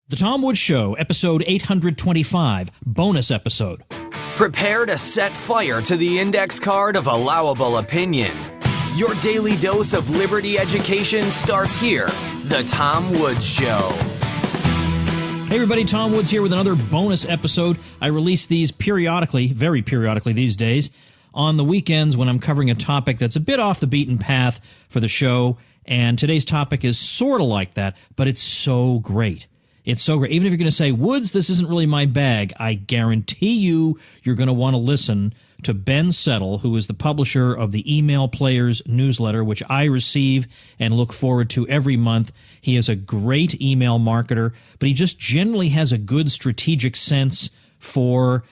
The Tom Woods Show, episode 825, bonus episode. Prepare to set fire to the index card of allowable opinion. Your daily dose of liberty education starts here. The Tom Woods Show. Hey everybody, Tom Woods here with another bonus episode. I release these periodically, very periodically these days, on the weekends when I'm covering a topic that's a bit off the beaten path for the show. And today's topic is sort of like that, but it's so great. It's so great. Even if you're going to say, Woods, this isn't really my bag, I guarantee you're going to want to listen to Ben Settle, who is the publisher of the Email Players newsletter, which I receive and look forward to every month. He is a great email marketer, but he just generally has a good strategic sense for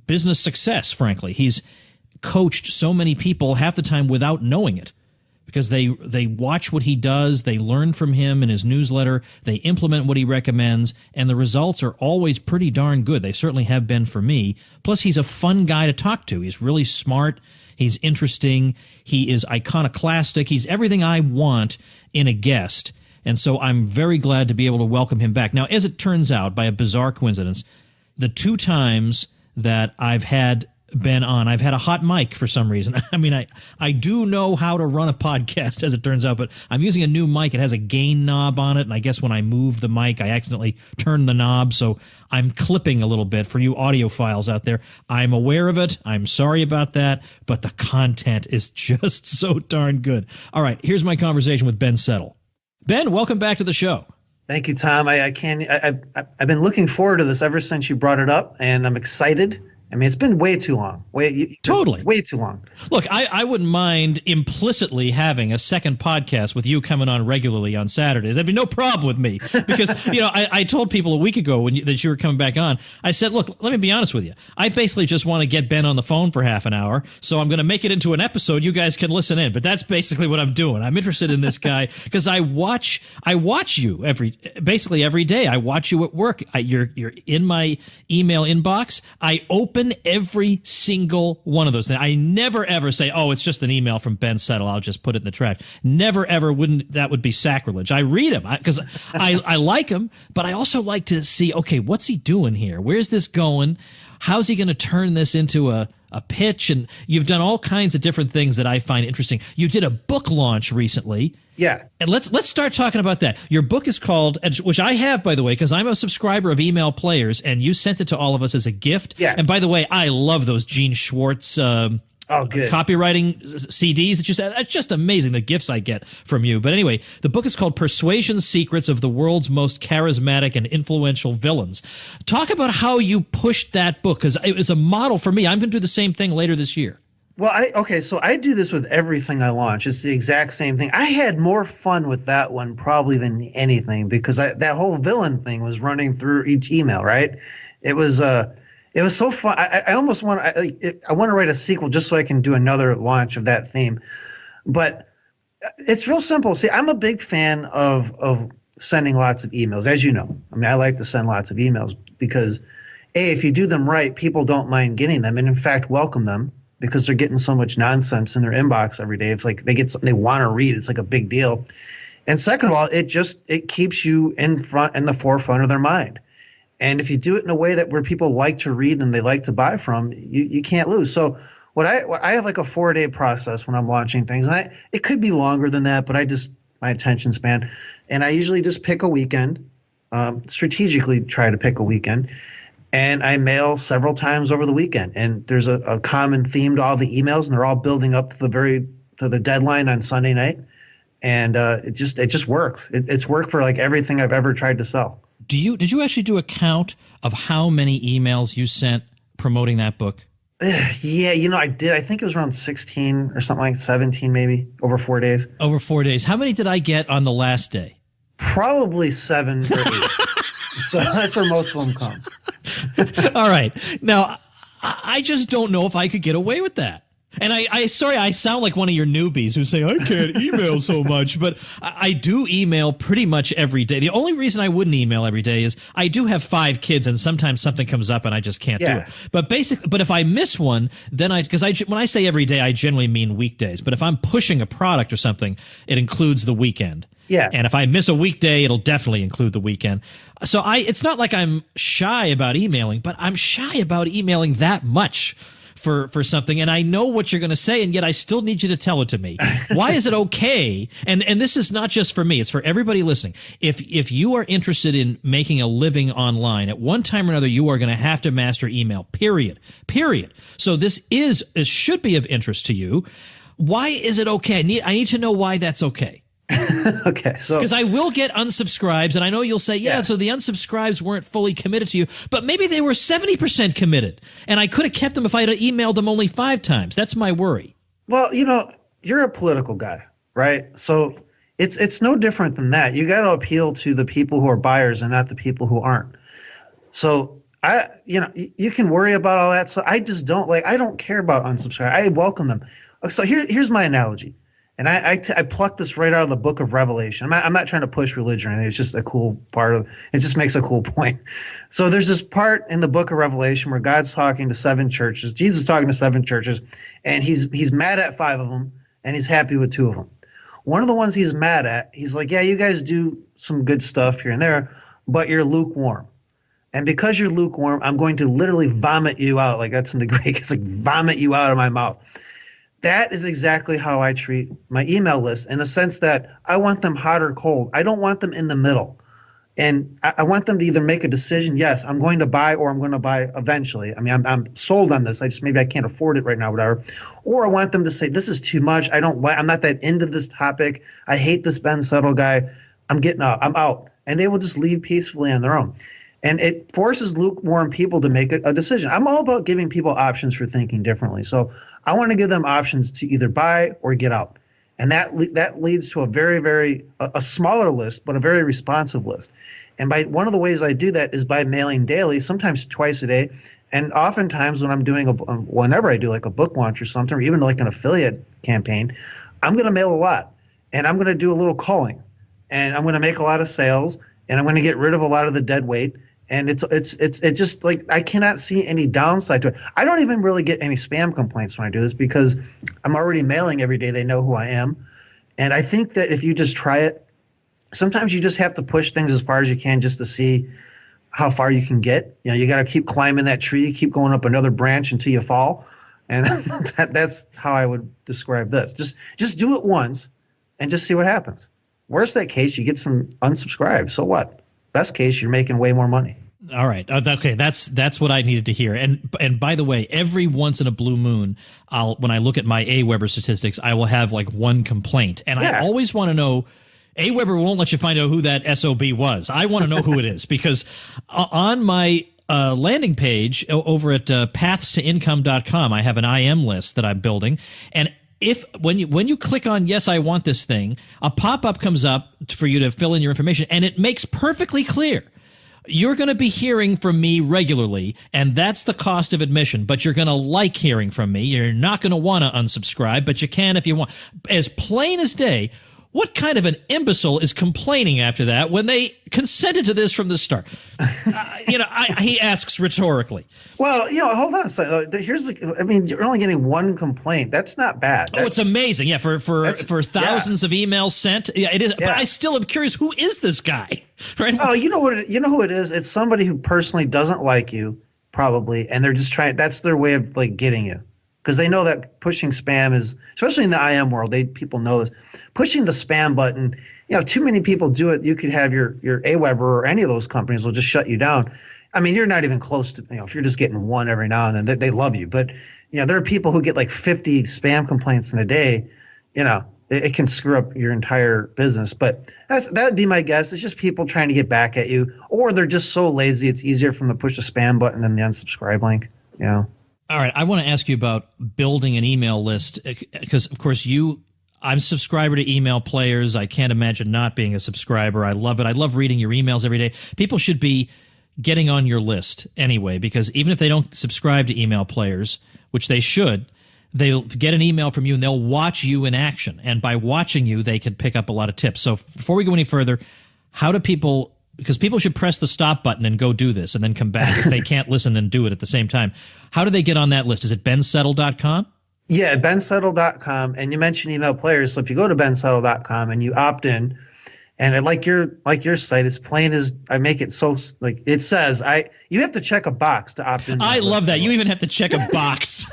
business success, frankly. He's coached so many people half the time without knowing it, because they watch what he does, they learn from him in his newsletter, they implement what he recommends, and the results are always pretty darn good. They certainly have been for me. Plus, he's a fun guy to talk to. He's really smart. He's interesting. He is iconoclastic. He's everything I want in a guest. And so I'm very glad to be able to welcome him back. Now, as it turns out, by a bizarre coincidence, the two times that I've had Ben on, I've had a hot mic for some reason. I mean, I do know how to run a podcast, as it turns out, but I'm using a new mic. It has a gain knob on it, and I guess when I moved the mic, I accidentally turned the knob, so I'm clipping a little bit for you audiophiles out there. I'm aware of it. I'm sorry about that, but the content is just so darn good. All right, here's my conversation with Ben Settle. Ben, welcome back to the show. Thank you, Tom. I've been looking forward to this ever since you brought it up, and I'm excited. I mean, it's been way too long. Totally. Way too long. Look, I wouldn't mind implicitly having a second podcast with you coming on regularly on Saturdays. That'd be no problem with me. Because, I told people a week ago that you were coming back on, I said, look, let me be honest with you. I basically just want to get Ben on the phone for half an hour, so I'm going to make it into an episode. You guys can listen in. But that's basically what I'm doing. I'm interested in this guy because I watch you basically every day. I watch you at work. You're in my email inbox. I open every single one of those things. I never ever say, oh, it's just an email from Ben Settle, I'll just put it in the trash. Never ever. That would be sacrilege. I read them because I like him, but I also like to see, okay, what's he doing here? Where's this going? How's he going to turn this into a pitch? And you've done all kinds of different things that I find interesting. You did a book launch recently. Yeah. And let's start talking about that. Your book is called, which I have, by the way, because I'm a subscriber of Email Players, and you sent it to all of us as a gift. Yeah. And by the way, I love those Gene Schwartz copywriting CDs that you said. That's just amazing, the gifts I get from you. But anyway, the book is called Persuasion Secrets of the World's Most Charismatic and Influential Villains. Talk about how you pushed that book, because it was a model for me. I'm going to do the same thing later this year. Well, so I do this with everything I launch. It's the exact same thing. I had more fun with that one probably than anything because that whole villain thing was running through each email, right? It was so fun. I almost want I want to write a sequel just so I can do another launch of that theme. But it's real simple. See, I'm a big fan of sending lots of emails, as you know. I mean, I like to send lots of emails because, A, if you do them right, people don't mind getting them and, in fact, welcome them. Because they're getting so much nonsense in their inbox every day. It's like they get something they want to read. It's like a big deal. And second of all, it keeps you in the forefront of their mind. And if you do it in a way that where people like to read and they like to buy from, you can't lose. So what I have like a 4-day process when I'm launching things. And it could be longer than that, but my attention span. And I usually just pick a weekend, strategically try to pick a weekend. And I mail several times over the weekend, and there's a common theme to all the emails, and they're all building up to the deadline on Sunday night, and it just works. It's worked for like everything I've ever tried to sell. Did you actually do a count of how many emails you sent promoting that book? Yeah, I did. I think it was around 16 or something like 17, maybe over 4 days. Over 4 days. How many did I get on the last day? Probably 7 or 8. So that's where most of them come. All right. Now, I just don't know if I could get away with that. And I sound like one of your newbies who say, I can't email so much, but I do email pretty much every day. The only reason I wouldn't email every day is I do have 5 kids and sometimes something comes up and I just can't do it. But if I miss one, then when I say every day, I generally mean weekdays. But if I'm pushing a product or something, it includes the weekend. Yeah. And if I miss a weekday, it'll definitely include the weekend. So it's not like I'm shy about emailing, but I'm shy about emailing that much for something. And I know what you're going to say, and yet I still need you to tell it to me. Why is it okay? And this is not just for me. It's for everybody listening. If you are interested in making a living online, at one time or another, you are going to have to master email, period. So this should be of interest to you. Why is it okay? I need to know why that's okay. Okay, so because I will get unsubscribes, and I know you'll say, yeah, so the unsubscribes weren't fully committed to you, but maybe they were 70% committed, and I could have kept them if I had emailed them only 5 times. That's my worry. Well, you're a political guy, right? So it's no different than that. You got to appeal to the people who are buyers and not the people who aren't. So you can worry about all that. So I just don't I don't care about unsubscribe. I welcome them. So here's my analogy. And I plucked this right out of the book of Revelation. I'm not trying to push religion or anything. It's just a cool part of it. Just makes a cool point. So there's this part in the book of Revelation where God's talking to 7 churches. Jesus is talking to 7 churches, and he's mad at 5 of them, and he's happy with 2 of them. One of the ones he's mad at, he's like, yeah, you guys do some good stuff here and there, but you're lukewarm. And because you're lukewarm, I'm going to literally vomit you out. Like that's in the Greek. It's like vomit you out of my mouth. That is exactly how I treat my email list, in the sense that I want them hot or cold. I don't want them in the middle. And I want them to either make a decision, yes, I'm going to buy, or I'm going to buy eventually. I mean, I'm sold on this. Maybe I can't afford it right now, whatever. Or I want them to say, this is too much. I'm not that into this topic. I hate this Ben Settle guy. I'm getting out. I'm out. And they will just leave peacefully on their own. And it forces lukewarm people to make a decision. I'm all about giving people options for thinking differently. So I want to give them options to either buy or get out. And that leads to a very, very a smaller list, but a very responsive list. And one of the ways I do that is by mailing daily, sometimes twice a day. And oftentimes when I'm doing whenever I do like a book launch or something, or even like an affiliate campaign, I'm going to mail a lot. And I'm going to do a little calling. And I'm going to make a lot of sales. And I'm going to get rid of a lot of the dead weight. And it's just like I cannot see any downside to it. I don't even really get any spam complaints when I do this because I'm already mailing every day. They know who I am. And I think that if you just try it, sometimes you just have to push things as far as you can just to see how far you can get. You got to keep climbing that tree, keep going up another branch until you fall. And that's how I would describe this. Just do it once and just see what happens. Worst that case, you get some unsubscribes. So what? Best case, you're making way more money. All right. Okay. That's what I needed to hear. And by the way, every once in a blue moon, when I look at my AWeber statistics, I will have like one complaint. And I always want to know, AWeber won't let you find out who that SOB was. I want to know who it is, because on my landing page over at pathstoincome.com, I have an IM list that I'm building. And when you click on yes, I want this thing, a pop-up comes up for you to fill in your information, and it makes perfectly clear you're going to be hearing from me regularly, and that's the cost of admission, but you're going to like hearing from me. You're not going to want to unsubscribe, but you can if you want. As plain as day. What kind of an imbecile is complaining after that when they consented to this from the start? He asks rhetorically. Well, hold on a second. You're only getting one complaint. That's not bad. It's amazing. Yeah, for thousands of emails sent. Yeah, it is. Yeah. But I still am curious. Who is this guy? Right? Oh, you know who it is? It's somebody who personally doesn't like you, probably, and they're just trying. That's their way of getting you. Because they know that pushing spam is, especially in the IM world, people know this. Pushing the spam button, too many people do it. You could have your AWeber or any of those companies will just shut you down. I mean, you're not even close to, if you're just getting one every now and then, they love you. But, there are people who get like 50 spam complaints in a day. It can screw up your entire business. But that'd be my guess. It's just people trying to get back at you, or they're just so lazy it's easier for them to push the spam button than the unsubscribe link. All right, I want to ask you about building an email list, because, of course, I'm a subscriber to email players. I can't imagine not being a subscriber. I love it. I love reading your emails every day. People should be getting on your list anyway, because even if they don't subscribe to email players, which they should, they'll get an email from you and they'll watch you in action. And by watching you, they can pick up a lot of tips. So before we go any further, how do people... Because people should press the stop button and go do this and then come back if they can't listen and do it at the same time. How do they get on that list? Is it bensettle.com? Yeah, bensettle.com. And you mentioned email players. So if you go to bensettle.com and you opt in, And like your site, it's plain as I make it so like it says you have to check a box to opt in. I love that. You even have to check a box.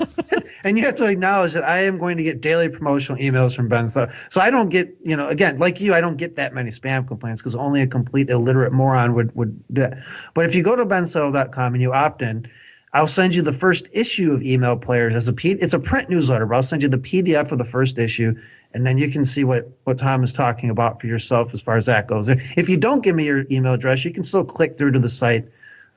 And you have to acknowledge that I am going to get daily promotional emails from Ben. So I don't get, again, like you, I don't get that many spam complaints because only a complete illiterate moron would do that. But if you go to bensettle.com and you opt in, I'll send you the first issue of Email Players it's a print newsletter, but I'll send you the PDF of the first issue, and then you can see what Tom is talking about for yourself as far as that goes. If you don't give me your email address, you can still click through to the site.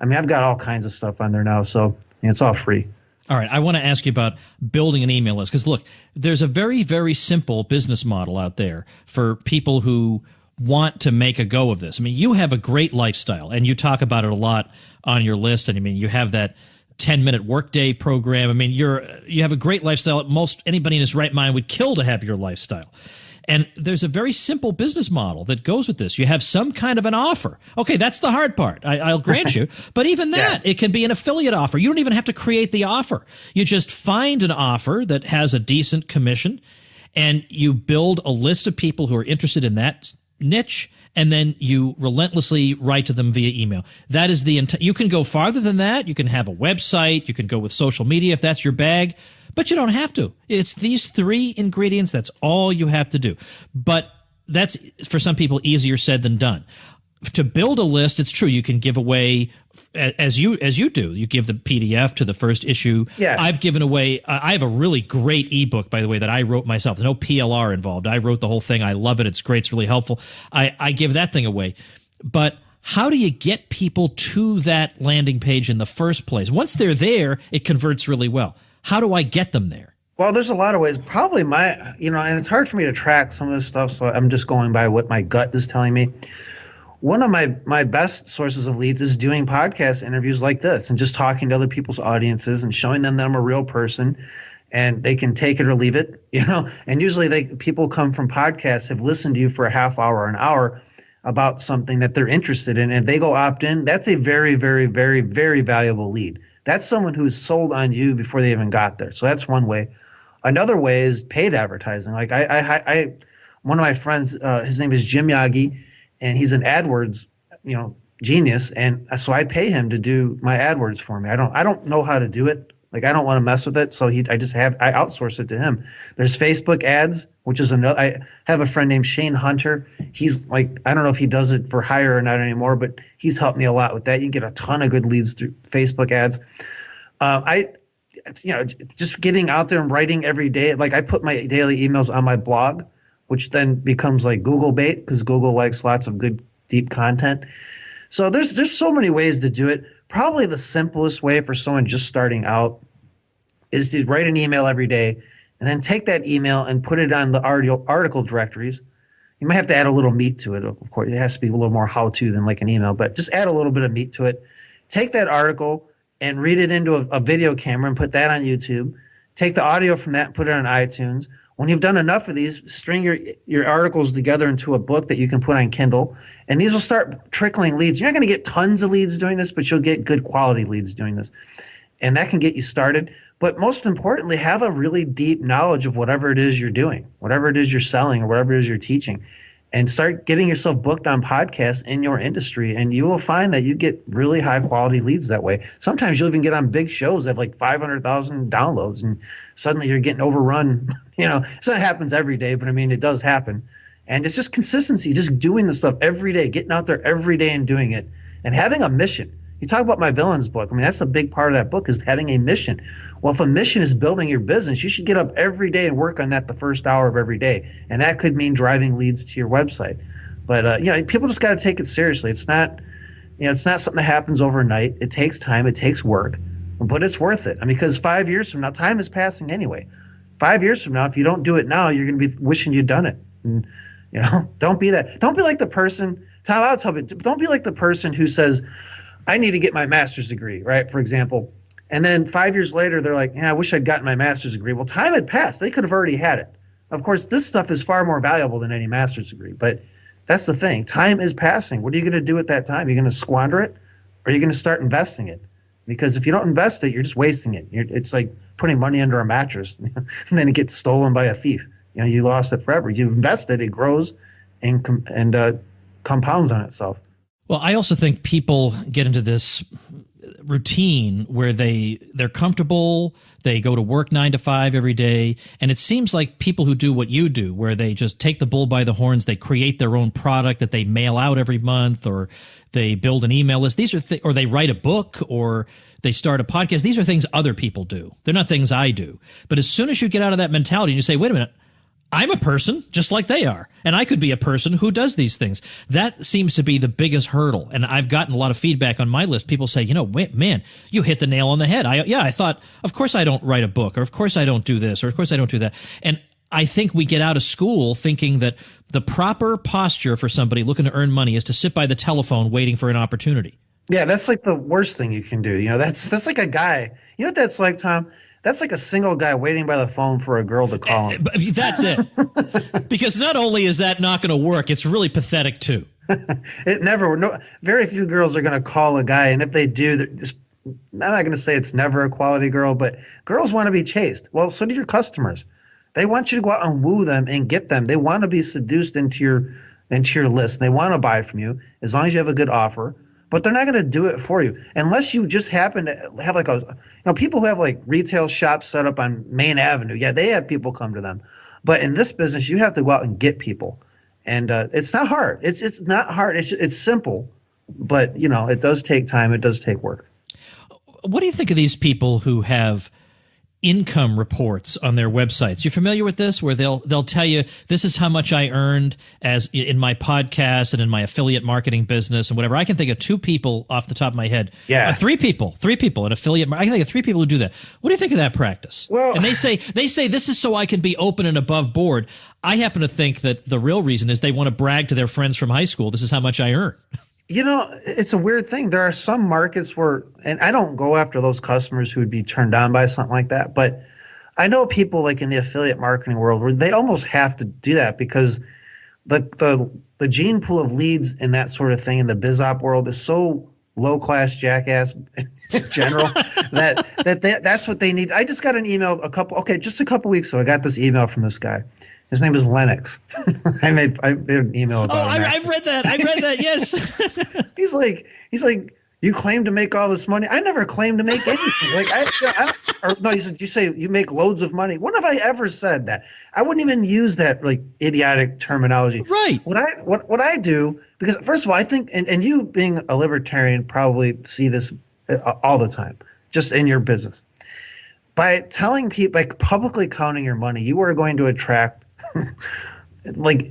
I mean, I've got all kinds of stuff on there now, so it's all free. All right, I want to ask you about building an email list because, look, there's a very, very simple business model out there for people who want to make a go of this. I mean, you have a great lifestyle, and you talk about it a lot on your list, and I mean, you have that 10-minute workday program. I mean, you have a great lifestyle. Most anybody in his right mind would kill to have your lifestyle. And there's a very simple business model that goes with this. You have some kind of an offer. Okay, that's the hard part. I'll grant you. But even that, it can be an affiliate offer. You don't even have to create the offer. You just find an offer that has a decent commission, and you build a list of people who are interested in that niche, and then you relentlessly write to them via email. That is you can go farther than that. You can have a website. You can go with social media if that's your bag. But you don't have to. It's these three ingredients. That's all you have to do. But that's, for some people, easier said than done. To build a list, it's true. You can give away, as you do. You give the PDF to the first issue. Yes. I've given away. I have a really great ebook, by the way, that I wrote myself. There's no PLR involved. I wrote the whole thing. I love it. It's great. It's really helpful. I give that thing away. But how do you get people to that landing page in the first place? Once they're there, it converts really well. How do I get them there? Well, there's a lot of ways. Probably and it's hard for me to track some of this stuff, so I'm just going by what my gut is telling me. One of my best sources of leads is doing podcast interviews like this and just talking to other people's audiences and showing them that I'm a real person and they can take it or leave it, And usually people come from podcasts, have listened to you for a half hour or an hour about something that they're interested in, and they go opt in. That's a very, very, very, very valuable lead. That's someone who's sold on you before they even got there. So that's one way. Another way is paid advertising. Like I one of my friends, his name is Jim Yagi, and he's an AdWords, genius. And so I pay him to do my AdWords for me. I don't know how to do it. Like I don't want to mess with it. So I outsource it to him. There's Facebook ads, which is another. I have a friend named Shane Hunter. He's like, I don't know if he does it for hire or not anymore, but he's helped me a lot with that. You can get a ton of good leads through Facebook ads. Just getting out there and writing every day. Like I put my daily emails on my blog, which then becomes like Google bait because Google likes lots of good, deep content. So there's so many ways to do it. Probably the simplest way for someone just starting out is to write an email every day and then take that email and put it on the article directories. You might have to add a little meat to it. Of course, it has to be a little more how-to than like an email, but just add a little bit of meat to it. Take that article and read it into a video camera and put that on YouTube. Take the audio from that and put it on iTunes. When you've done enough of these, string your articles together into a book that you can put on Kindle, and these will start trickling leads. You're not going to get tons of leads doing this, but you'll get good quality leads doing this, and that can get you started. But most importantly, have a really deep knowledge of whatever it is you're doing, whatever it is you're selling, or whatever it is you're teaching, and start getting yourself booked on podcasts in your industry, and you will find that you get really high quality leads that way. Sometimes you'll even get on big shows that have like 500,000 downloads, and suddenly you're getting overrun. So it happens every day, but I mean, it does happen. And it's just consistency, just doing the stuff every day, getting out there every day and doing it, and having a mission. You talk about my villains book. I mean, that's a big part of that book is having a mission. Well, if a mission is building your business, you should get up every day and work on that the first hour of every day. And that could mean driving leads to your website. But, people just got to take it seriously. It's not something that happens overnight. It takes time. It takes work. But it's worth it. I mean, because 5 years from now, time is passing anyway. 5 years from now, if you don't do it now, you're going to be wishing you'd done it. And, don't be that. Don't be like the person, Tom, I'll tell you, don't be like the person who says, I need to get my master's degree, right, for example. And then 5 years later, they're like, I wish I'd gotten my master's degree. Well, time had passed. They could have already had it. Of course, this stuff is far more valuable than any master's degree. But that's the thing. Time is passing. What are you going to do at that time? Are you going to squander it, or are you going to start investing it? Because if you don't invest it, you're just wasting it. It's like putting money under a mattress, and then it gets stolen by a thief. You lost it forever. You invest it, it grows, and compounds on itself. Well, I also think people get into this routine where they're comfortable, they go to work 9 to 5 every day, and it seems like people who do what you do, where they just take the bull by the horns, they create their own product that they mail out every month, or they build an email list. These are or they write a book, or they start a podcast. These are things other people do. They're not things I do. But as soon as you get out of that mentality and you say, wait a minute, I'm a person just like they are, and I could be a person who does these things. That seems to be the biggest hurdle. And I've gotten a lot of feedback on my list. People say, man, you hit the nail on the head. I thought, of course I don't write a book, or of course I don't do this, or of course I don't do that. And I think we get out of school thinking that the proper posture for somebody looking to earn money is to sit by the telephone waiting for an opportunity. Yeah, that's like the worst thing you can do. That's like a guy. You know what that's like, Tom? That's like a single guy waiting by the phone for a girl to call him. That's it. Because not only is that not going to work, it's really pathetic too. It never. No, very few girls are going to call a guy, and if they do, I'm not going to say it's never a quality girl, but girls want to be chased. Well, so do your customers. They want you to go out and woo them and get them. They want to be seduced into your list. They want to buy from you as long as you have a good offer. But they're not going to do it for you unless you just happen to have like people who have like retail shops set up on Main Avenue. Yeah, they have people come to them. But in this business, you have to go out and get people. And it's not hard. It's not hard. It's simple. But, it does take time. It does take work. What do you think of these people who have income reports on their websites? You familiar with this, where they'll tell you this is how much I earned as in my podcast and in my affiliate marketing business and whatever? I can think of 2 people off the top of my head. Yeah, 3 people in affiliate. I can think of 3 people who do that. What do you think of that practice? Well, and they say this is so I can be open and above board. I happen to think that the real reason is they want to brag to their friends from high school. This is how much I earn. It's a weird thing. There are some markets where, and I don't go after those customers who would be turned on by something like that, but I know people like in the affiliate marketing world where they almost have to do that because the gene pool of leads and that sort of thing in the biz op world is so low class jackass in general that's what they need. I just got an email just a couple weeks ago. I got this email from this guy. His name is Lennox. I made an email about him. I've read that. Yes. He's like, you claim to make all this money. I never claimed to make anything. He said, you say you make loads of money. When have I ever said that? I wouldn't even use that like idiotic terminology. Right. What I do, because first of all, I think, and you being a libertarian probably see this all the time, just in your business. By telling people, like publicly counting your money, you are going to attract like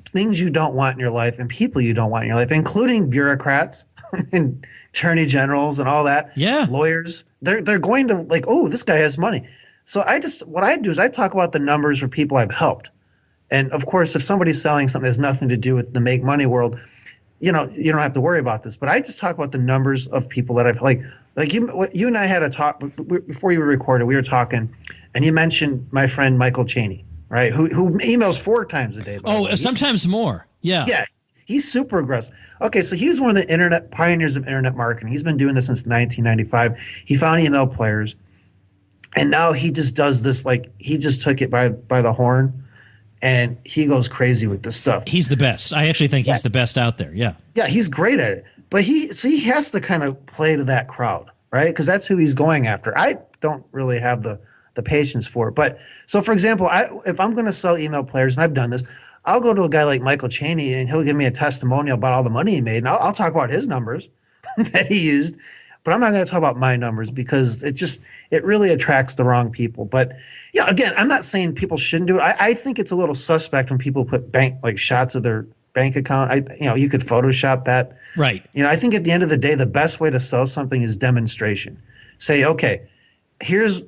things you don't want in your life and people you don't want in your life, including bureaucrats and attorney generals and all that. Yeah. Lawyers. They're going to like, oh, this guy has money. So what I do is I talk about the numbers for people I've helped. And of course, if somebody's selling something that has nothing to do with the make money world, you don't have to worry about this. But I just talk about the numbers of people that I've like you and I had a talk before you were recorded. We were talking, and you mentioned my friend Michael Chaney, right? Who emails 4 times a day. Sometimes more. Yeah. Yeah. He's super aggressive. Okay, so he's one of the internet pioneers of internet marketing. He's been doing this since 1995. He found email players, and now he just does this like he just took it by the horn, and he goes crazy with this stuff. He's the best. I actually think he's the best out there. Yeah. Yeah, he's great at it. But he has to kind of play to that crowd, right? Because that's who he's going after. I don't really have the patience for it. But so, for example, if I'm going to sell email players, and I've done this, I'll go to a guy like Michael Chaney, and he'll give me a testimonial about all the money he made, and I'll talk about his numbers that he used. But I'm not going to talk about my numbers because it really attracts the wrong people. But yeah, again, I'm not saying people shouldn't do it. I think it's a little suspect when people put shots of their bank account. You could Photoshop that. Right. I think at the end of the day, the best way to sell something is demonstration. Say, okay, here's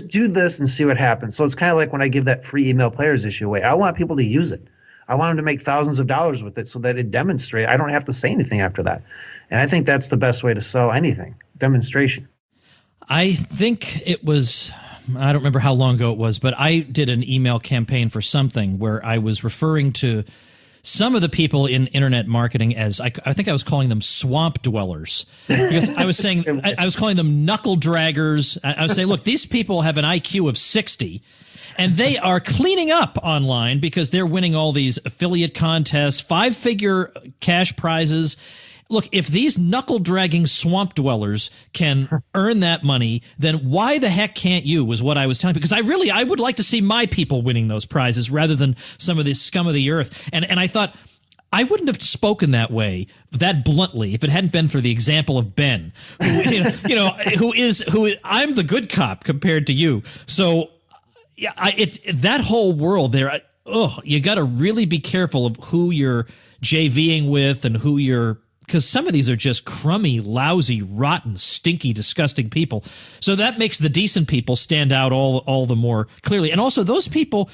do this and see what happens. So it's kind of like when I give that free email players issue away. I want people to use it. I want them to make thousands of dollars with it so that it demonstrates. I don't have to say anything after that. And I think that's the best way to sell anything, demonstration. I think it was, I don't remember how long ago it was, but I did an email campaign for something where I was referring to some of the people in internet marketing as, I think I was calling them swamp dwellers. Because I was saying, I was calling them knuckle draggers. I was saying, look, these people have an IQ of 60. And they are cleaning up online because they're winning all these affiliate contests, 5-figure cash prizes. Look, if these knuckle-dragging swamp dwellers can earn that money, then why the heck can't you, was what I was telling you. Because I would like to see my people winning those prizes rather than some of this scum of the earth. And I thought, I wouldn't have spoken that way, that bluntly, if it hadn't been for the example of Ben, who I'm the good cop compared to you. So yeah, that whole world there, you got to really be careful of who you're JVing with and who you're, because some of these are just crummy, lousy, rotten, stinky, disgusting people. So that makes the decent people stand out all the more clearly. And also those people,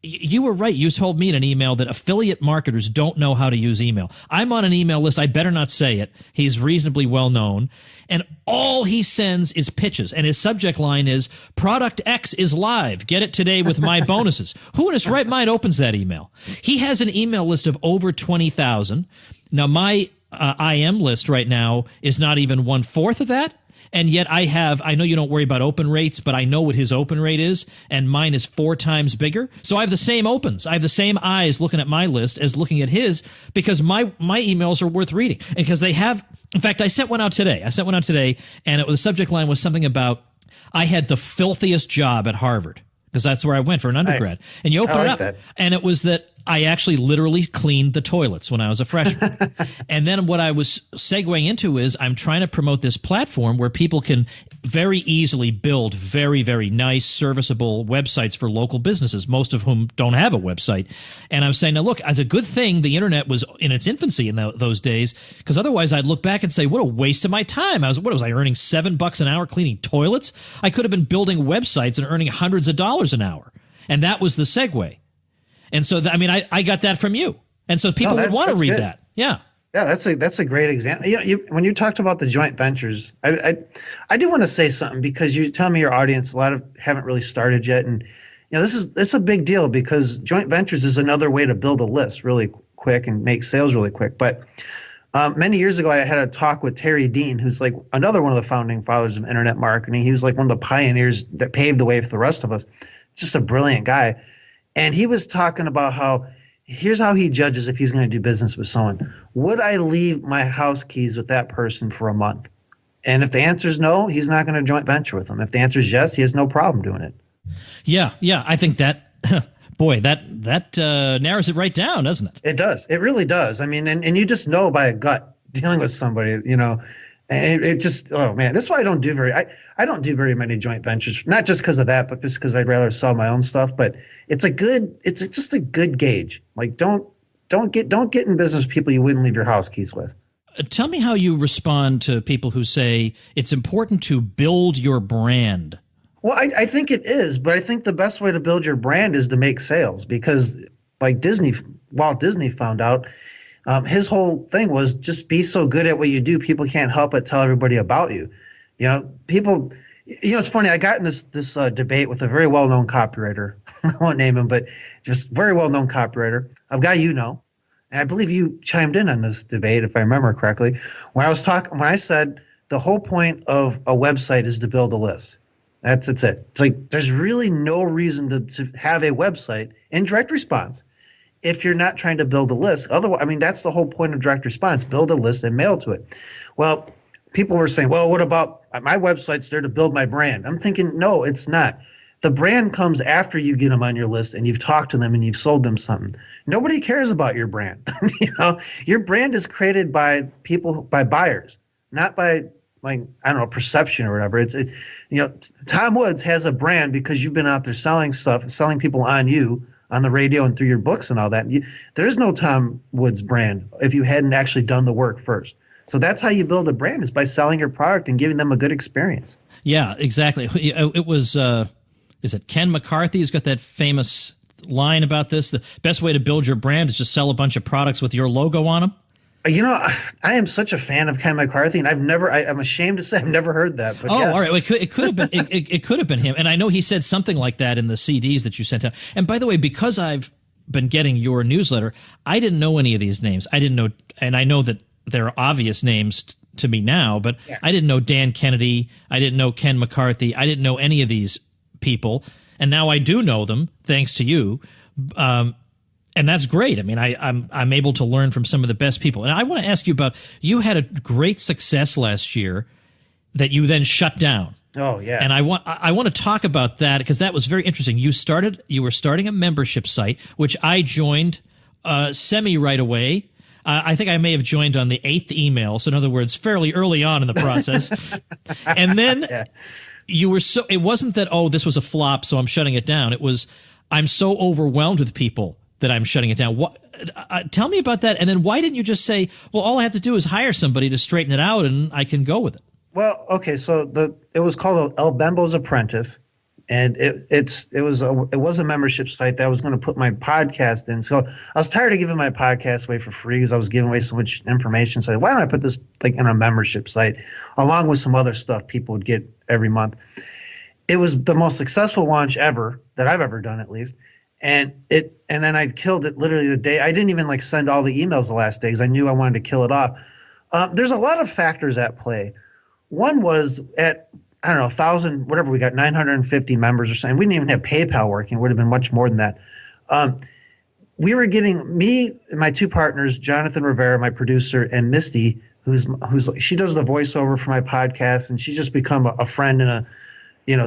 you were right. You told me in an email that affiliate marketers don't know how to use email. I'm on an email list. I better not say it. He's reasonably well known. And all he sends is pitches. And his subject line is, product X is live. Get it today with my bonuses. Who in his right mind opens that email? He has an email list of over 20,000. Now, my IM list right now is not even 1/4 of that. And yet I know you don't worry about open rates, but I know what his open rate is, and mine is 4 times bigger. So I have the same opens. I have the same eyes looking at my list as looking at his, because my emails are worth reading. And because they have, in fact, I sent one out today, and the subject line was something about, I had the filthiest job at Harvard, because that's where I went for an undergrad. Nice. And you open it up, and it was that I actually literally cleaned the toilets when I was a freshman. And then what I was segueing into is I'm trying to promote this platform where people can very easily build very, very nice, serviceable websites for local businesses, most of whom don't have a website. And I'm saying, now look, it's a good thing the internet was in its infancy in those days, because otherwise I'd look back and say, what a waste of my time. What was I earning $7 an hour cleaning toilets? I could have been building websites and earning hundreds of dollars an hour. And that was the segue. And so, I got that from you. And so people would want to read that. Yeah. Yeah, that's a great example. When you talked about the joint ventures, I do want to say something, because you tell me your audience, a lot of haven't really started yet. And, it's a big deal, because joint ventures is another way to build a list really quick and make sales really quick. But many years ago, I had a talk with Terry Dean, who's like another one of the founding fathers of internet marketing. He was like one of the pioneers that paved the way for the rest of us. Just a brilliant guy. And he was talking about here's how he judges if he's going to do business with someone. Would I leave my house keys with that person for a month? And if the answer is no, he's not going to joint venture with them. If the answer is yes, he has no problem doing it. Yeah. I think that, boy, that narrows it right down, doesn't it? It does. It really does. I mean, and you just know by a gut dealing with somebody, and it just, oh man, that's why I don't do very many joint ventures. Not just because of that, but just because I'd rather sell my own stuff. But it's just a good gauge. Like don't get in business with people you wouldn't leave your house keys with. Tell me how you respond to people who say it's important to build your brand. Well, I think it is, but I think the best way to build your brand is to make sales, because like Walt Disney found out. His whole thing was just be so good at what you do, people can't help but tell everybody about you. People. It's funny. I got in this debate with a very well-known copywriter. I won't name him, but just very well-known copywriter, a guy and I believe you chimed in on this debate, if I remember correctly, when I said the whole point of a website is to build a list. That's it. It's like there's really no reason to have a website in direct response if you're not trying to build a list. Otherwise, that's the whole point of direct response, build a list and mail to it. Well, people were saying, well, what about my website's there to build my brand? I'm thinking, no, it's not. The brand comes after you get them on your list and you've talked to them and you've sold them something. Nobody cares about your brand. Your brand is created by people, by buyers, not by perception or whatever. Tom Woods has a brand because you've been out there selling stuff, selling people on you, on the radio and through your books and all that. There is no Tom Woods brand if you hadn't actually done the work first. So that's how you build a brand, is by selling your product and giving them a good experience. Yeah, exactly. It was, is it Ken McCarthy who's got that famous line about this? The best way to build your brand is just sell a bunch of products with your logo on them. I am such a fan of Ken McCarthy, and I'm ashamed to say I've never heard that. But yes. All right. Well, it could have been it could have been him, and I know he said something like that in the CDs that you sent out. And by the way, because I've been getting your newsletter, I didn't know any of these names. I didn't know, and I know that there are obvious names to me now, but yeah. I didn't know Dan Kennedy. I didn't know Ken McCarthy. I didn't know any of these people, and now I do know them thanks to you. And that's great. I mean, I'm able to learn from some of the best people. And I want to ask you about, you had a great success last year that you then shut down. Oh yeah. And I want to talk about that because that was very interesting. You were starting a membership site, which I joined semi right away. I think I may have joined on the 8th email. So in other words, fairly early on in the process. And then it wasn't that, oh, this was a flop, so I'm shutting it down. It was, I'm so overwhelmed with people that I'm shutting it down. Tell me about that. And then why didn't you just say, well, all I have to do is hire somebody to straighten it out and I can go with it? Well, okay, so it was called El Bembo's Apprentice, and it was a membership site that I was going to put my podcast in. So I was tired of giving my podcast away for free because I was giving away so much information. So why don't I put this like in a membership site along with some other stuff people would get every month? It was the most successful launch ever that I've ever done, at least. And then I killed it literally the day. I didn't even like send all the emails the last day because I knew I wanted to kill it off. There's a lot of factors at play. One was at, I don't know, 1,000, whatever, we got 950 members or something. We didn't even have PayPal working. It would have been much more than that. We were getting, me and my two partners, Jonathan Rivera, my producer, and Misty, who's she does the voiceover for my podcast, and she's just become a friend and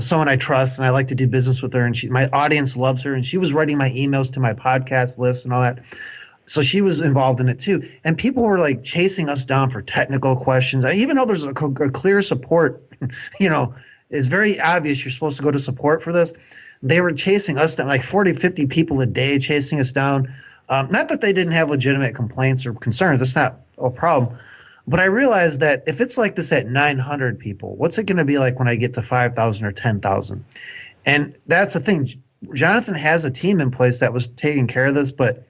someone I trust, and I like to do business with her, and my audience loves her, and she was writing my emails to my podcast list and all that. So she was involved in it too. And people were like chasing us down for technical questions. Even though there's a clear support, it's very obvious you're supposed to go to support for this. They were chasing us down, like 40, 50 people a day chasing us down. Not that they didn't have legitimate complaints or concerns. That's not a problem. But I realized that if it's like this at 900 people, what's it going to be like when I get to 5,000 or 10,000? And that's the thing. Jonathan has a team in place that was taking care of this, but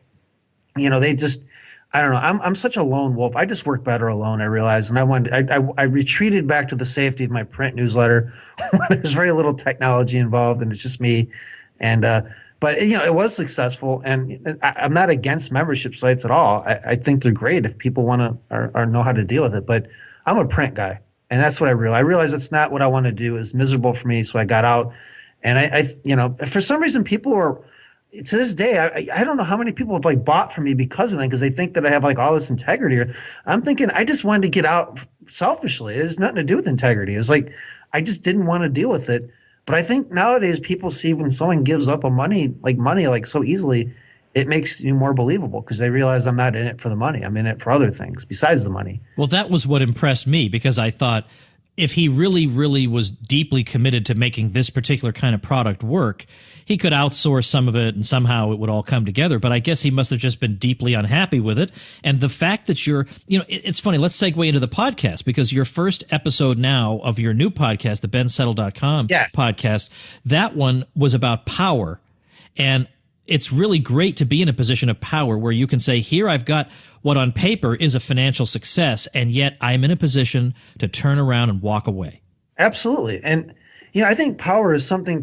they just, I don't know. I'm such a lone wolf. I just work better alone, I realized. And I retreated back to the safety of my print newsletter. There's very little technology involved, and it's just me. And but it was successful, and I'm not against membership sites at all. I think they're great if people want to or know how to deal with it. But I'm a print guy, and that's what I realized. I realized it's not what I want to do. It's miserable for me, so I got out. And I for some reason people are. To this day, I don't know how many people have like bought from me because of that, because they think that I have like all this integrity. I'm thinking I just wanted to get out selfishly. It has nothing to do with integrity. It's like I just didn't want to deal with it. But I think nowadays people see when someone gives up money so easily, it makes you more believable because they realize I'm not in it for the money. I'm in it for other things besides the money. Well, that was what impressed me, because I thought if he really, really was deeply committed to making this particular kind of product work, he could outsource some of it and somehow it would all come together. But I guess he must have just been deeply unhappy with it. And the fact that it's funny. Let's segue into the podcast, because your first episode now of your new podcast, the bensettle.com podcast, that one was about power. And it's really great to be in a position of power where you can say, here, I've got what on paper is a financial success, and yet I'm in a position to turn around and walk away. Absolutely. And, I think power is something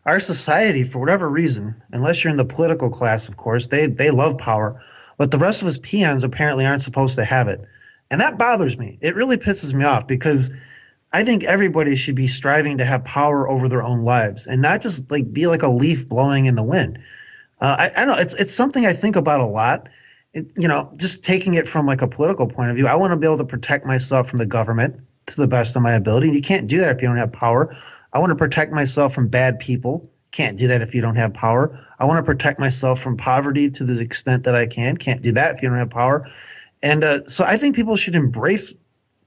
our society, for whatever reason, unless you're in the political class, of course, they love power. But the rest of us peons apparently aren't supposed to have it. And that bothers me. It really pisses me off, because I think everybody should be striving to have power over their own lives and not just like be like a leaf blowing in the wind. I don't know. It's something I think about a lot. Just taking it from like a political point of view, I want to be able to protect myself from the government to the best of my ability. You can't do that if you don't have power. I want to protect myself from bad people. Can't do that if you don't have power. I want to protect myself from poverty to the extent that I can. Can't do that if you don't have power. And so I think people should embrace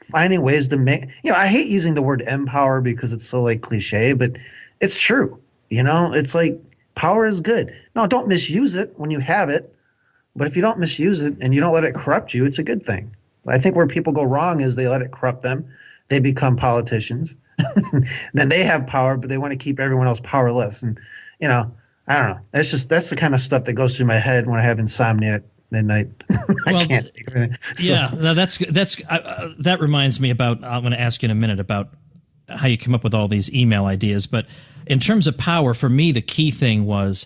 finding ways to make, I hate using the word empower because it's so like cliche, but it's true. It's like power is good. No, don't misuse it when you have it. But if you don't misuse it and you don't let it corrupt you, it's a good thing. I think where people go wrong is they let it corrupt them. They become politicians. Then they have power, but they want to keep everyone else powerless. And, I don't know. That's the kind of stuff that goes through my head when I have insomnia at midnight. I can't think of anything. So. Yeah, no, that reminds me about, I'm going to ask you in a minute about how you come up with all these email ideas. But in terms of power, for me, the key thing was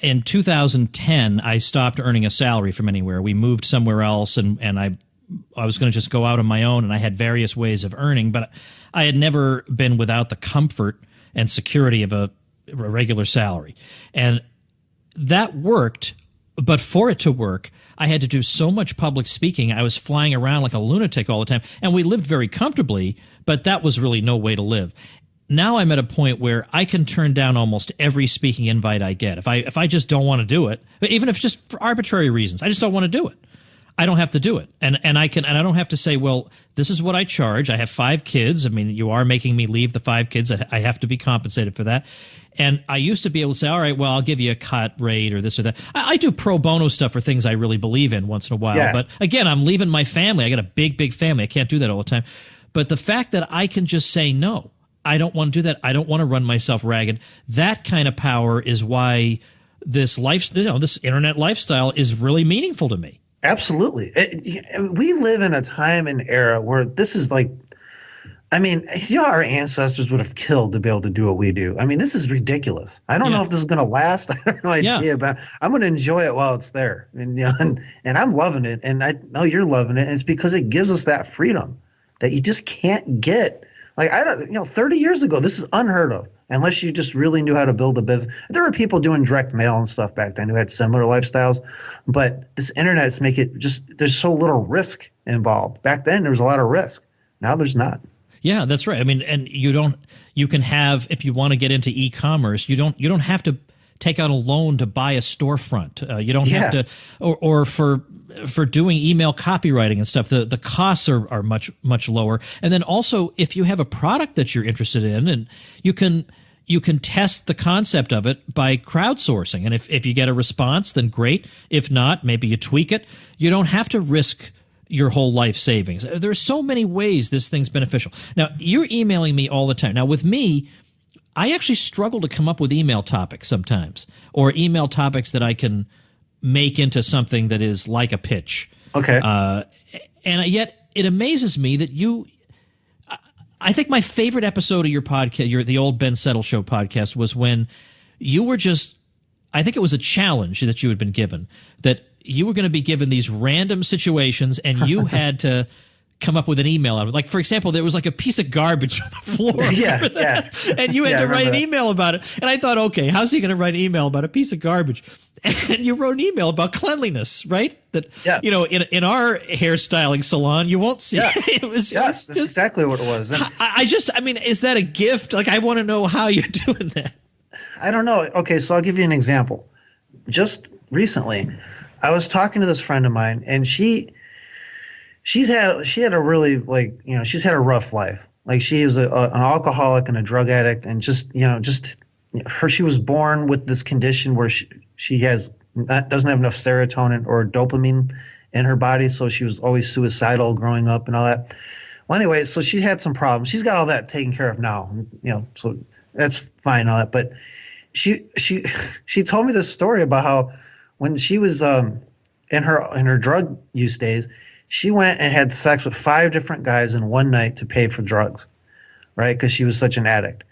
in 2010, I stopped earning a salary from anywhere. We moved somewhere else, and I was going to just go out on my own, and I had various ways of earning, but I had never been without the comfort and security of a regular salary. And that worked, but for it to work, I had to do so much public speaking. I was flying around like a lunatic all the time, and we lived very comfortably, but that was really no way to live. Now I'm at a point where I can turn down almost every speaking invite I get. If I just don't want to do it, but even if it's just for arbitrary reasons, I just don't want to do it. I don't have to do it. And I don't have to say, well, this is what I charge. I have 5 kids. I mean, you are making me leave the 5 kids. I have to be compensated for that. And I used to be able to say, all right, well, I'll give you a cut rate or this or that. I do pro bono stuff for things I really believe in once in a while. Yeah. But again, I'm leaving my family. I got a big, big family. I can't do that all the time. But the fact that I can just say, no, I don't want to do that. I don't want to run myself ragged. That kind of power is why this this internet lifestyle is really meaningful to me. Absolutely. We live in a time and era where this is like, I mean, our ancestors would have killed to be able to do what we do. I mean, this is ridiculous. I don't know if this is going to last. I have no idea, but I'm going to enjoy it while it's there. And, and I'm loving it. And I know you're loving it. And it's because it gives us that freedom that you just can't get. Like, 30 years ago, this is unheard of unless you just really knew how to build a business. There were people doing direct mail and stuff back then who had similar lifestyles. But this internet's make it just, there's so little risk involved. Back then, there was a lot of risk. Now there's not. Yeah, that's right. I mean, and you can have, if you want to get into e-commerce, you don't have to take out a loan to buy a storefront. You don't have to, or for doing email copywriting and stuff, the costs are much, much lower. And then also, if you have a product that you're interested in, and you can test the concept of it by crowdsourcing. And if you get a response, then great. If not, maybe you tweak it. You don't have to risk your whole life savings. There's so many ways this thing's beneficial. Now, you're emailing me all the time. Now, with me, I actually struggle to come up with email topics sometimes, or email topics that I can make into something that is like a pitch. Okay. And yet it amazes me that I think my favorite episode of your podcast, the old Ben Settle Show podcast, was when you were I think it was a challenge that you had been given, that you were going to be given these random situations and you had to come up with an email out of it. Like, for example, there was like a piece of garbage on the floor. Yeah. And you had to write an email about it. And I thought, okay, how's he going to write an email about a piece of garbage? And you wrote an email about cleanliness, right? That, in our hairstyling salon, you won't see. Yeah. That's exactly what it was. And I mean, is that a gift? Like, I want to know how you're doing that. I don't know. Okay, so I'll give you an example. Just recently, I was talking to this friend of mine, and she had a really, she's had a rough life. Like, she was an alcoholic and a drug addict, and she was born with this condition where she doesn't have enough serotonin or dopamine in her body, so she was always suicidal growing up and all that. Well, anyway, so she had some problems. She's got all that taken care of now, so that's fine, all that. But she told me this story about how when she was in her drug use days, she went and had sex with 5 different guys in one night to pay for drugs, right? Because she was such an addict.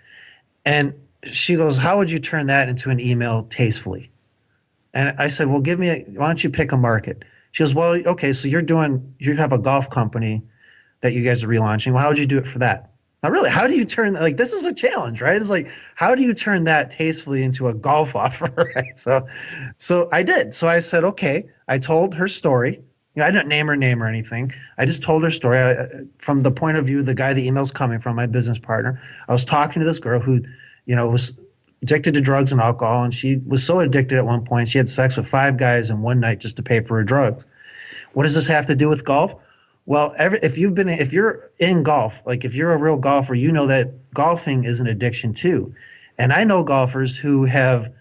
And she goes, how would you turn that into an email tastefully? And I said, well, why don't you pick a market? She goes, well, okay, so you have a golf company that you guys are relaunching. Well, how would you do it for that? Now, really, how do you turn that? Like, this is a challenge, right? It's like, how do you turn that tastefully into a golf offer, right? So I did. So I said, okay. I told her story. I didn't name her name or anything. I just told her story from the point of view of the guy the email's coming from, my business partner. I was talking to this girl who, was addicted to drugs and alcohol, and she was so addicted at one point she had sex with 5 guys in one night just to pay for her drugs. What does this have to do with golf? Well, if you're in golf, like if you're a real golfer, you know that golfing is an addiction too. And I know golfers who have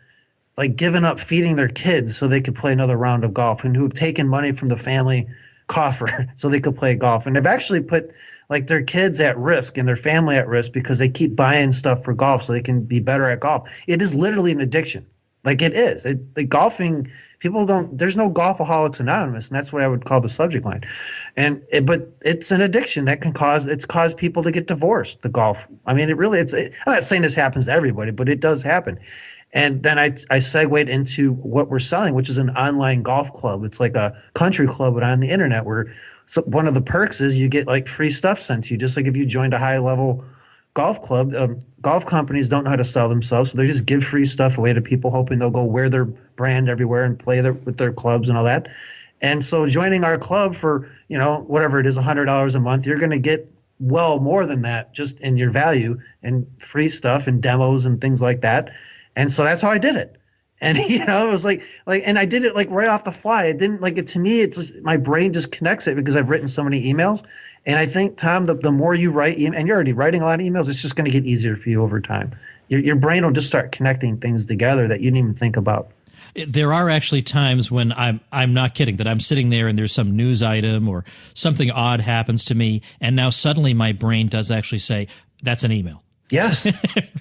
given up feeding their kids so they could play another round of golf, and who have taken money from the family coffer so they could play golf. And they've actually put their kids at risk and their family at risk because they keep buying stuff for golf so they can be better at golf. It is literally an addiction. Like, it is. Golfing, there's no Golfaholics Anonymous, and that's what I would call the subject line. But it's an addiction that can cause people to get divorced, the golf. I mean, I'm not saying this happens to everybody, but it does happen. And then I segued into what we're selling, which is an online golf club. It's like a country club, but on the internet, where one of the perks is you get free stuff sent to you, just like if you joined a high level golf club. Golf companies don't know how to sell themselves, so they just give free stuff away to people, hoping they'll go wear their brand everywhere and play with their clubs and all that. And so joining our club for, whatever it is, $100 a month, you're going to get well more than that just in your value and free stuff and demos and things like that. And so that's how I did it. And, it was like, and I did it like right off the fly. It didn't to me, it's just, my brain just connects it because I've written so many emails. And I think, Tom, the more you write, and you're already writing a lot of emails, it's just going to get easier for you over time. Your brain will just start connecting things together that you didn't even think about. There are actually times when I'm not kidding, that I'm sitting there and there's some news item or something odd happens to me, and now suddenly my brain does actually say, that's an email. Yes.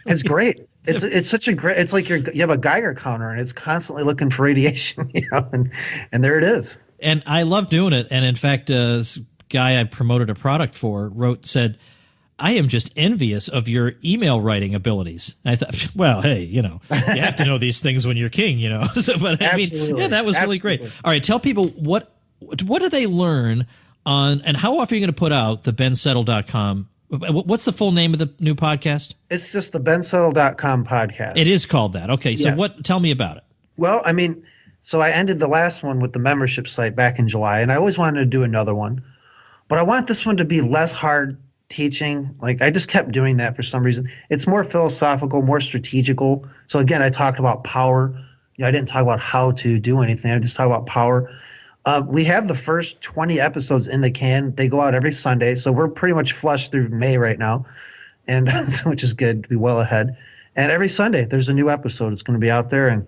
It's great. It's such a great, it's like you have a Geiger counter and it's constantly looking for radiation, and there it is. And I love doing it. And in fact, this guy I promoted a product for said, I am just envious of your email writing abilities. And I thought, well, hey, you have to know these things when you're king, So, but I mean, yeah, that was really great. All right, tell people what do they learn on, and how often are you going to put out the bensettle.com? What's the full name of the new podcast? It's just the bensettle.com podcast. It is called that. Okay, so yes. Tell me about it. Well, I mean, so I ended the last one with the membership site back in July, and I always wanted to do another one. But I want this one to be less hard teaching. Like, I just kept doing that for some reason. It's more philosophical, more strategical. So again, I talked about power. I didn't talk about how to do anything. I just talked about power. We have the first 20 episodes in the can. They go out every Sunday, so we're pretty much flushed through May right now, and which is good to be well ahead. And every Sunday there's a new episode. It's going to be out there, and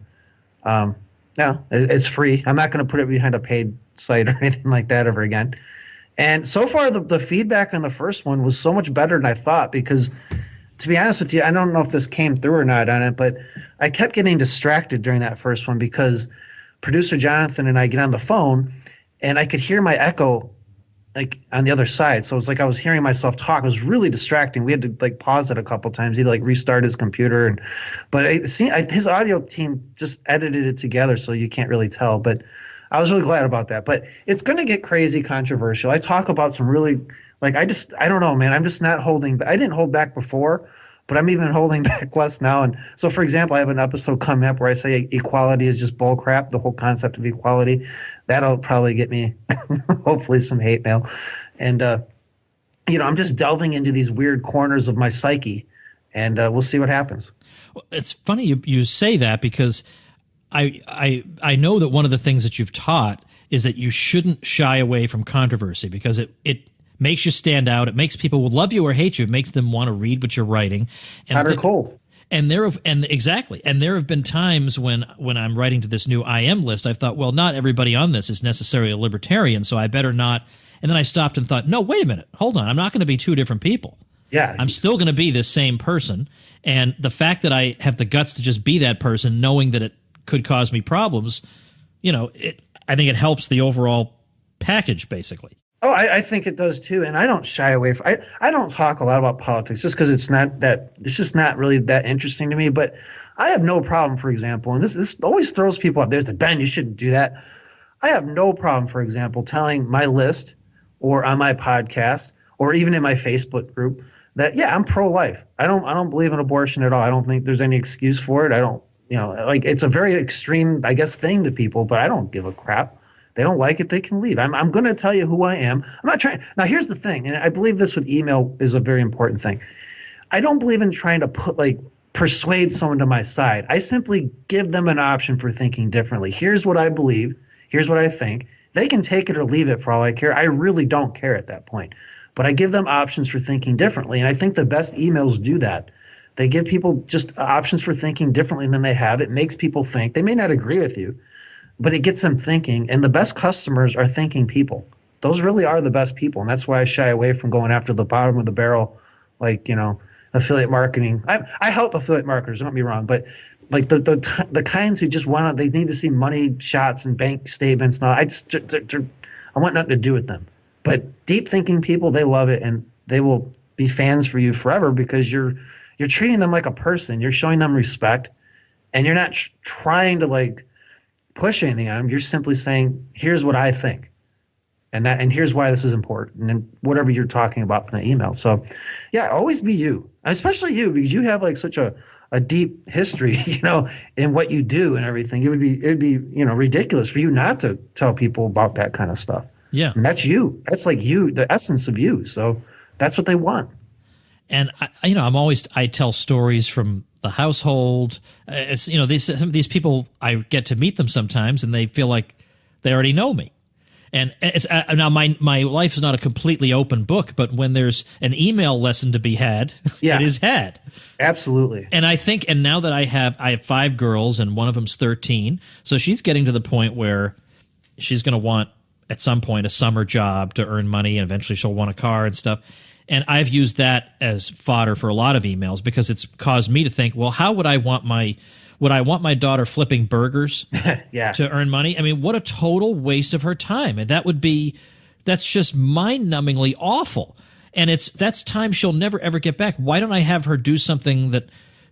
it's free. I'm not going to put it behind a paid site or anything like that ever again. And so far, the feedback on the first one was so much better than I thought, because, to be honest with you, I don't know if this came through or not on it, but I kept getting distracted during that first one because producer Jonathan and I get on the phone, and I could hear my echo like on the other side. So it was like I was hearing myself talk. It was really distracting. We had to pause it a couple times. He'd restart his computer, but his audio team just edited it together, so you can't really tell. But I was really glad about that. But it's going to get crazy controversial. I talk about some really I don't know, man. I'm just not holding. I didn't hold back before, but I'm even holding back less now. And so, for example, I have an episode coming up where I say equality is just bull crap, the whole concept of equality. That'll probably get me hopefully some hate mail. And, I'm just delving into these weird corners of my psyche, and we'll see what happens. Well, it's funny you say that, because I know that one of the things that you've taught is that you shouldn't shy away from controversy, because it makes you stand out. It makes people love you or hate you. It makes them want to read what you're writing. Hot or cold. And there have been times when I'm writing to this new IM list, I've thought, well, not everybody on this is necessarily a libertarian, so I better not. And then I stopped and thought, no, wait a minute, hold on. I'm not going to be two different people. Yeah. I'm still going to be this same person. And the fact that I have the guts to just be that person, knowing that it could cause me problems, I think it helps the overall package, basically. Oh, I think it does too, and I don't shy away from. I don't talk a lot about politics just because it's just not really that interesting to me. But I have no problem, for example, and this always throws people up. There's the Ben, you shouldn't do that. I have no problem, for example, telling my list or on my podcast or even in my Facebook group that I'm pro-life. I don't believe in abortion at all. I don't think there's any excuse for it. I don't, it's a very extreme, I guess, thing to people, but I don't give a crap. They don't like it, they can leave. I'm going to tell you who I am. I'm not trying. Now, here's the thing, and I believe this with email is a very important thing. I don't believe in trying to persuade someone to my side. I simply give them an option for thinking differently. Here's what I believe. Here's what I think. They can take it or leave it for all I care. I really don't care at that point. But I give them options for thinking differently, and I think the best emails do that. They give people just options for thinking differently than they have. It makes people think. They may not agree with you, but it gets them thinking, and the best customers are thinking people. Those really are the best people, and that's why I shy away from going after the bottom of the barrel, affiliate marketing. I help affiliate marketers, don't get me wrong, but the kinds who just they need to see money shots and bank statements. I want nothing to do with them. But deep thinking people, they love it, and they will be fans for you forever because you're treating them like a person. You're showing them respect, and you're not trying to push anything on them. You're simply saying, here's what I think. And here's why this is important, and whatever you're talking about in the email. So, yeah, always be you, especially you, because you have like such a deep history, in what you do and everything. It'd be ridiculous for you not to tell people about that kind of stuff. Yeah, and that's you. That's like you, the essence of you. So that's what they want. And I tell stories from the household. These people, I get to meet them sometimes, and they feel like they already know me. And now my life is not a completely open book, but when there's an email lesson to be had, it is had. Absolutely. And I think, and now that I have 5 girls and one of them's 13, so she's getting to the point where she's going to want at some point a summer job to earn money, and eventually she'll want a car and stuff. And I've used that as fodder for a lot of emails, because it's caused me to think, well, how would I want my daughter flipping burgers to earn money? I mean, what a total waste of her time. And that's just mind-numbingly awful. And that's time she'll never, ever get back. Why don't I have her do something that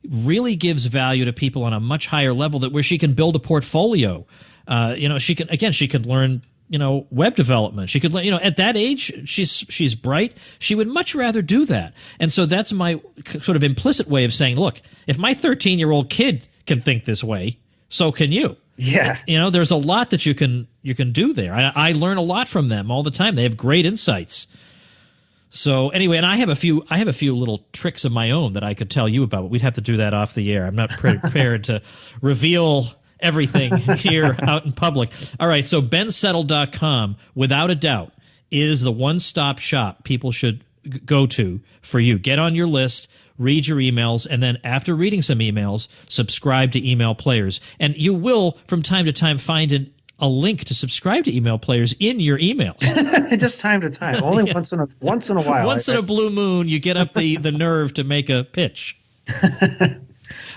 really gives value to people on a much higher level, where she can build a portfolio? She could learn, web development. She could learn, at that age, she's bright. She would much rather do that. And so that's my sort of implicit way of saying, look, if my 13-year-old kid can think this way, so can you. Yeah. There's a lot that you can do there. I learn a lot from them all the time. They have great insights. So anyway, and I have a few little tricks of my own that I could tell you about, but we'd have to do that off the air. I'm not prepared to reveal everything here out in public. All right, so bensettle.com, without a doubt, is the one-stop shop people should go to for you. Get on your list, read your emails, and then after reading some emails, subscribe to Email Players. And you will, from time to time, find a link to subscribe to Email Players in your emails. Just time to time. Only once in a while. Once in a blue moon, you get up the nerve to make a pitch.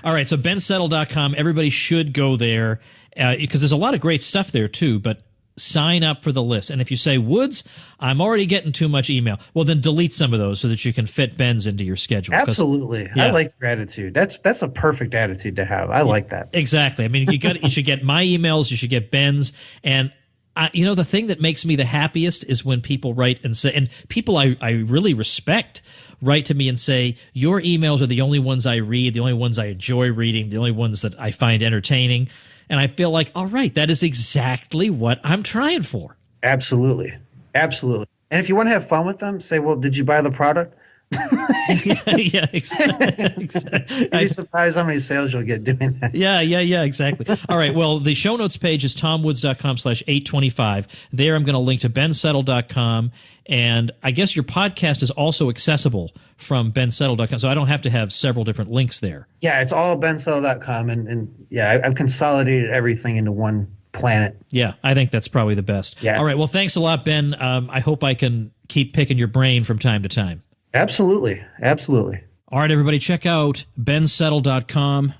All right, so bensettle.com, everybody should go there, because there's a lot of great stuff there too, but sign up for the list. And if you say, Woods, I'm already getting too much email, well, then delete some of those so that you can fit Ben's into your schedule. Absolutely. I like your attitude. That's a perfect attitude to have. I like that. Exactly. I mean, you should get my emails, you should get Ben's, and the thing that makes me the happiest is when people write and say, and people I really respect write to me and say, your emails are the only ones I read, the only ones I enjoy reading, the only ones that I find entertaining. And I feel like, all right, that is exactly what I'm trying for. Absolutely. Absolutely. And if you want to have fun with them, say, well, did you buy the product? Yeah, exactly. You'd be surprised how many sales you'll get doing that. Yeah, exactly. All right, well, the show notes page is tomwoods.com/825. There I'm going to link to bensettle.com, and I guess your podcast is also accessible from bensettle.com, so I don't have to have several different links there. Yeah, it's all bensettle.com, and I've consolidated everything into one planet. Yeah, I think that's probably the best. Yeah. All right, well, thanks a lot, Ben. I hope I can keep picking your brain from time to time. Absolutely. All right, everybody, check out bensettle.com,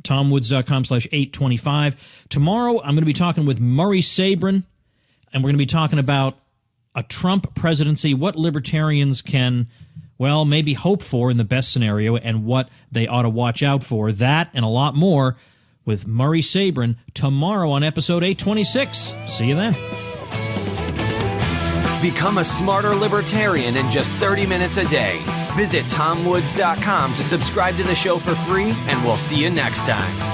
tomwoods.com/825. Tomorrow, I'm going to be talking with Murray Sabrin, and we're going to be talking about a Trump presidency, what libertarians can, well, maybe hope for in the best scenario, and what they ought to watch out for. That and a lot more with Murray Sabrin tomorrow on episode 826. See you then. Become a smarter libertarian in just 30 minutes a day. Visit tomwoods.com to subscribe to the show for free, and we'll see you next time.